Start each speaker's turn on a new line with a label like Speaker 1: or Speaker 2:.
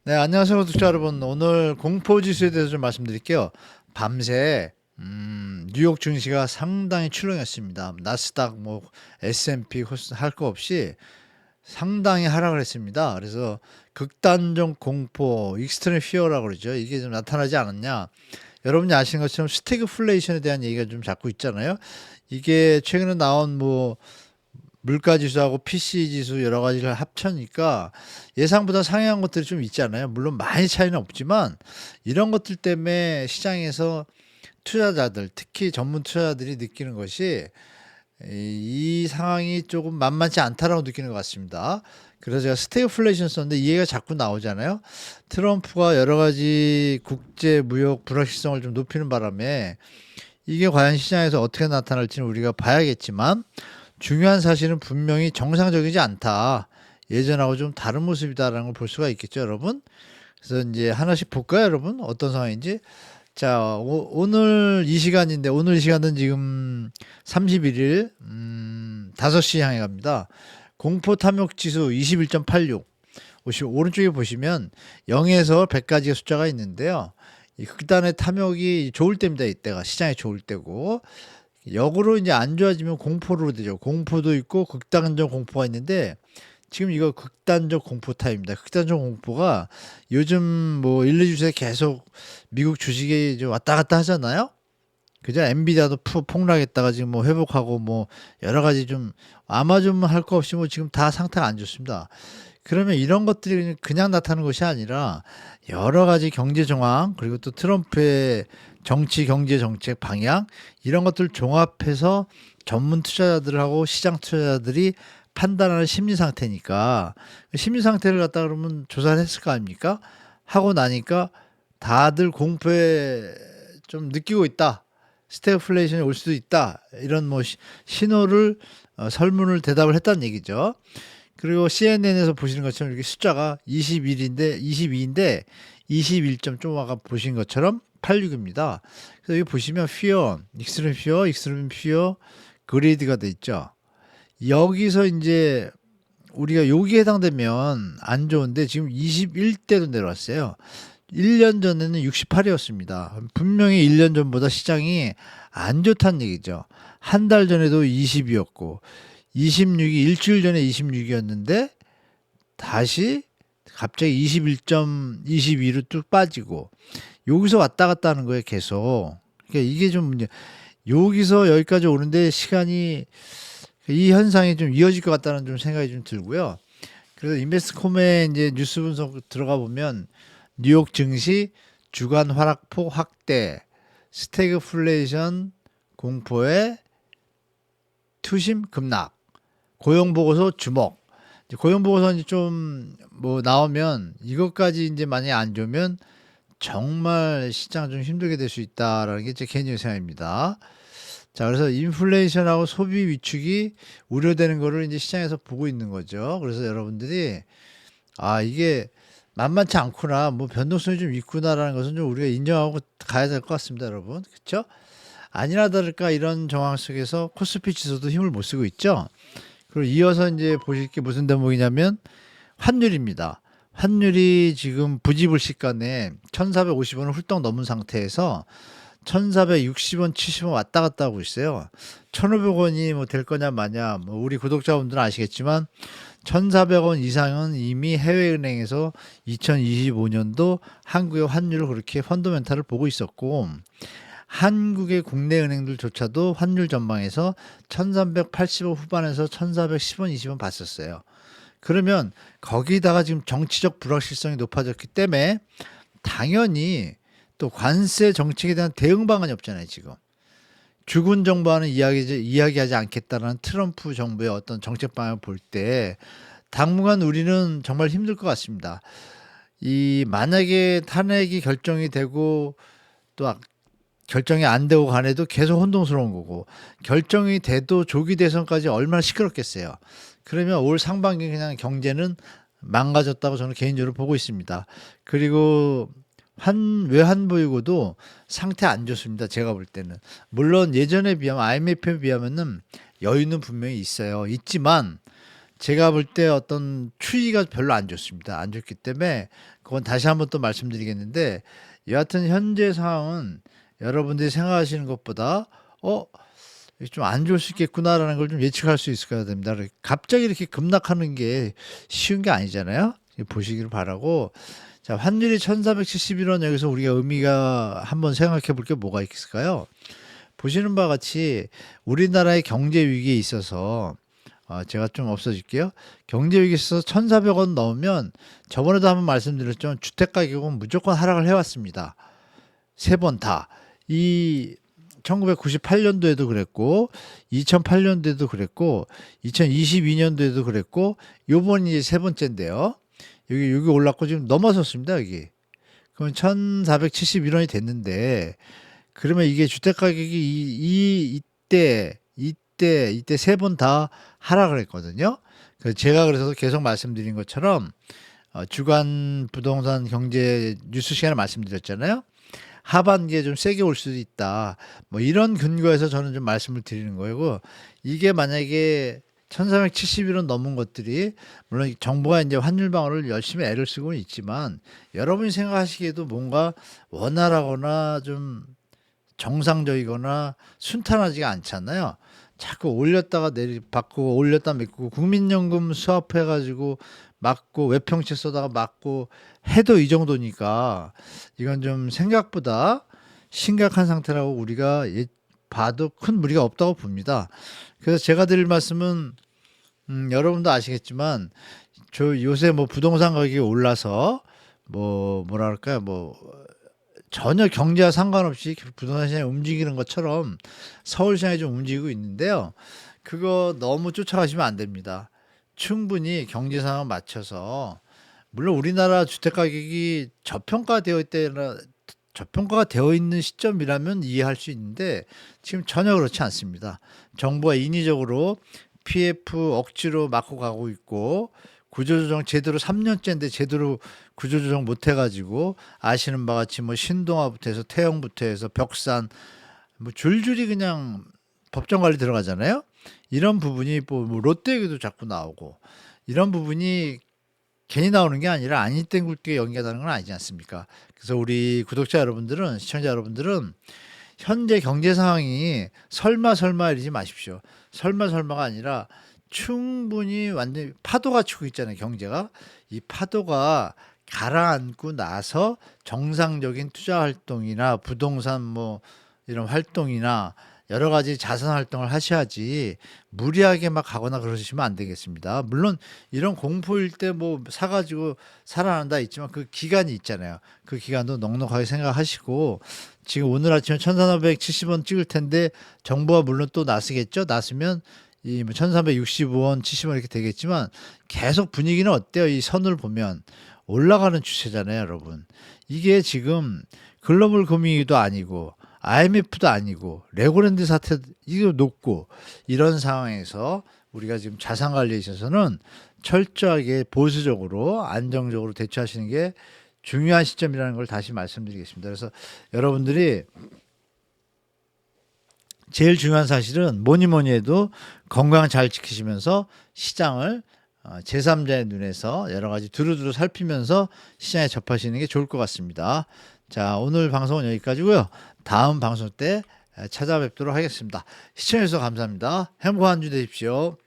Speaker 1: 네, 안녕하세요, 구독자 여러분. 오늘 공포지수에 대해서 좀 말씀드릴게요. 밤새 뉴욕 증시가 상당히 출렁였습니다. 나스닥, 뭐 S&P, 코스 할 거 없이 상당히 하락을 했습니다. 그래서 극단적 공포, 익스트림 피어라고 그러죠. 이게 좀 나타나지 않았냐? 여러분이 아시는 것처럼 스태그플레이션에 대한 얘기가 좀 자꾸 있잖아요. 이게 최근에 나온 뭐 물가 지수하고 PC 지수 여러 가지를 합쳐니까 예상보다 상회한 것들이 좀 있잖아요. 물론 많이 차이는 없지만 이런 것들 때문에 시장에서 투자자들, 특히 전문 투자자들이 느끼는 것이 이 상황이 조금 만만치 않다라고 느끼는 것 같습니다. 그래서 제가 스태그플레이션 썼는데 이 얘기가 자꾸 나오잖아요. 트럼프가 여러 가지 국제 무역 불확실성을 좀 높이는 바람에 이게 과연 시장에서 어떻게 나타날지는 우리가 봐야겠지만 중요한 사실은 분명히 정상적이지 않다. 예전하고 좀 다른 모습이다라는 걸 볼 수가 있겠죠, 여러분. 그래서 이제 하나씩 볼까요, 여러분? 어떤 상황인지. 자, 오늘 이 시간인데, 오늘 이 시간은 지금 31일, 5시 향해 갑니다. 공포 탐욕 지수 21.86. 오른쪽에 보시면 0에서 100까지의 숫자가 있는데요. 이 극단의 탐욕이 좋을 때입니다. 이때가 시장이 좋을 때고 역으로 이제 안 좋아지면 공포로 되죠. 공포도 있고 극단적 공포가 있는데 지금 이거 극단적 공포 타입입니다. 극단적 공포가 요즘 뭐 1, 2주에 계속 미국 주식이 이제 왔다 갔다 하잖아요. 그죠? 엔비디아도 폭락했다가 지금 뭐 회복하고 뭐 여러 가지 좀 아마존 할 거 없이 뭐 지금 다 상태가 안 좋습니다. 그러면 이런 것들이 그냥 나타나는 것이 아니라 여러 가지 경제 정황 그리고 또 트럼프의 정치 경제 정책 방향 이런 것들 종합해서 전문 투자자들하고 시장 투자자들이 판단하는 심리 상태니까 심리 상태를 갖다 그러면 조사를 했을 거 아닙니까? 하고 나니까 다들 공포에 좀 느끼고 있다. 스태그플레이션이 올 수도 있다. 이런 뭐 신호를 설문을 대답을 했다는 얘기죠. 그리고 CNN에서 보시는 것처럼 이렇게 숫자가 22인데 21점 좀 아까 보신 것처럼 86입니다. 그래서 여기 보시면 fear, extreme fear, greed가 돼 있죠. 여기서 이제 우리가 여기에 해당되면 안 좋은데 지금 21대로 내려왔어요. 1년 전에는 68이었습니다. 분명히 1년 전보다 시장이 안 좋다는 얘기죠. 한 달 전에도 20이었고 26이 일주일 전에 26이었는데 다시 갑자기 21.22로 뚝 빠지고 여기서 왔다 갔다 하는 거예요, 계속. 그러니까 이게 좀 문제. 여기서 여기까지 오는데 시간이 이 현상이 좀 이어질 것 같다는 좀 생각이 좀 들고요. 그래서 인베스트콤에 이제 뉴스 분석 들어가 보면 뉴욕 증시 주간 하락폭 확대, 스태그플레이션 공포의 투심 급락, 고용 보고서 주목. 고용 보고서 이제 좀 뭐 나오면 이것까지 이제 만약에 안 좋으면 정말 시장 좀 힘들게 될 수 있다라는 게 제 개인적인 생각입니다. 자, 그래서 인플레이션하고 소비 위축이 우려되는 거를 이제 시장에서 보고 있는 거죠. 그래서 여러분들이 아, 이게 만만치 않구나. 뭐 변동성이 좀 있구나라는 것은 좀 우리가 인정하고 가야 될 것 같습니다, 여러분. 그렇죠? 아니나 다를까 이런 정황 속에서 코스피 지수도 힘을 못 쓰고 있죠. 그리고 이어서 이제 보실 게 무슨 대목이냐면 환율입니다. 환율이 지금 부지불식간에 1,450원을 훌쩍 넘은 상태에서 1,460원, 70원 왔다 갔다 하고 있어요. 1,500원이 뭐 될 거냐 마냐, 뭐 우리 구독자분들은 아시겠지만 1,400원 이상은 이미 해외은행에서 2025년도 한국의 환율을 그렇게 펀더멘탈을 보고 있었고 한국의 국내 은행들조차도 환율 전망에서 1,380원 후반에서 1,410원, 20원 봤었어요. 그러면 거기다가 지금 정치적 불확실성이 높아졌기 때문에 당연히 또 관세 정책에 대한 대응 방안이 없잖아요, 지금. 주군 정부와는 이야기하지 않겠다는 트럼프 정부의 어떤 정책 방향을 볼 때 당분간 우리는 정말 힘들 것 같습니다. 이 만약에 탄핵이 결정이 되고 또 결정이 안 되고 간에도 계속 혼동스러운 거고 결정이 돼도 조기 대선까지 얼마나 시끄럽겠어요. 그러면 올 상반기 그냥 경제는 망가졌다고 저는 개인적으로 보고 있습니다. 그리고 외환보유고도 상태 안 좋습니다. 제가 볼 때는. 물론 예전에 비하면 IMF에 비하면은 여유는 분명히 있어요. 있지만 제가 볼 때 어떤 추이가 별로 안 좋습니다. 안 좋기 때문에 그건 다시 한번 또 말씀드리겠는데, 여하튼 현재 상황은 여러분들이 생각하시는 것보다 좀 안 좋을 수 있겠구나라는 걸 좀 예측할 수 있어야 됩니다. 갑자기 이렇게 급락하는 게 쉬운 게 아니잖아요. 보시기를 바라고. 자, 환율이 1471원, 여기서 우리가 의미가 한번 생각해 볼 게 뭐가 있을까요? 보시는 바와 같이 우리나라의 경제 위기에 있어서 제가 좀 없어질게요. 경제 위기에 있어서 1,400원 넘으면, 저번에도 한번 말씀드렸죠. 주택 가격은 무조건 하락을 해왔습니다. 세 번 다. 이 1998년도에도 그랬고, 2008년도에도 그랬고, 2022년도에도 그랬고, 요번이 이제 세 번째인데요. 여기 올랐고 지금 넘어섰습니다, 여기. 그러면 1,471원이 됐는데, 그러면 이게 주택 가격이 이때 세 번 다 하락을 했거든요. 제가 그래서 계속 말씀드린 것처럼 주간 부동산 경제 뉴스 시간에 말씀드렸잖아요. 하반기에 좀 세게 올 수도 있다. 뭐 이런 근거에서 저는 좀 말씀을 드리는 거고, 이게 만약에 1,471원 넘은 것들이, 물론 정부가 이제 환율 방어를 열심히 애를 쓰고 있지만, 여러분이 생각하시기에도 뭔가 원활하거나 좀 정상적이거나 순탄하지가 않잖아요. 자꾸 올렸다가 바꾸고 올렸다 메꾸고, 국민연금 수합해 가지고 맞고, 외평채 쏘다가 맞고 해도 이 정도니까 이건 좀 생각보다 심각한 상태라고 우리가 봐도 큰 무리가 없다고 봅니다. 그래서 제가 드릴 말씀은, 여러분도 아시겠지만 저 요새 뭐 부동산 가격이 올라서 뭐랄까요, 전혀 경제와 상관없이 부동산 시장이 움직이는 것처럼 서울 시장이 좀 움직이고 있는데요. 그거 너무 쫓아가시면 안 됩니다. 충분히 경제 상황 맞춰서, 물론 우리나라 주택 가격이 저평가가 되어 있는 시점이라면 이해할 수 있는데, 지금 전혀 그렇지 않습니다. 정부가 인위적으로 PF 억지로 막고 가고 있고, 구조조정 제대로 3년째인데 제대로 구조조정 못 해가지고, 아시는 바와 같이 뭐 신동아부터 해서 태영부터 해서 벽산, 뭐 줄줄이 그냥 법정 관리 들어가잖아요. 이런 부분이 뭐 롯데 얘기도 자꾸 나오고, 이런 부분이 괜히 나오는 게 아니라 아닌 땡 굴게 연기하다는 건 아니지 않습니까? 그래서 우리 구독자 여러분들은, 시청자 여러분들은 현재 경제 상황이 설마 이러지 마십시오. 설마가 아니라 충분히 완전히 파도가 치고 있잖아요, 경제가. 이 파도가 가라앉고 나서 정상적인 투자 활동이나 부동산 뭐 이런 활동이나 여러 가지 자산 활동을 하셔야지, 무리하게 막 가거나 그러시면 안 되겠습니다. 물론 이런 공포일 때 뭐 사가지고 살아난다 있지만, 그 기간이 있잖아요. 그 기간도 넉넉하게 생각하시고, 지금 오늘 아침에 1,470원 찍을 텐데 정부가 물론 또 나서겠죠. 나서면 이 1,365원, 70원 이렇게 되겠지만, 계속 분위기는 어때요? 이 선을 보면 올라가는 추세잖아요, 여러분. 이게 지금 글로벌 금융위기도 아니고 IMF도 아니고 레고랜드 사태 이거 높고, 이런 상황에서 우리가 지금 자산 관리에 있어서는 철저하게 보수적으로 안정적으로 대처하시는 게 중요한 시점이라는 걸 다시 말씀드리겠습니다. 그래서 여러분들이 제일 중요한 사실은 뭐니 해도 건강 잘 지키시면서 시장을 제3자의 눈에서 여러 가지 두루두루 살피면서 시장에 접하시는 게 좋을 것 같습니다. 자, 오늘 방송은 여기까지고요. 다음 방송 때 찾아뵙도록 하겠습니다. 시청해 주셔서 감사합니다. 행복한 한 주 되십시오.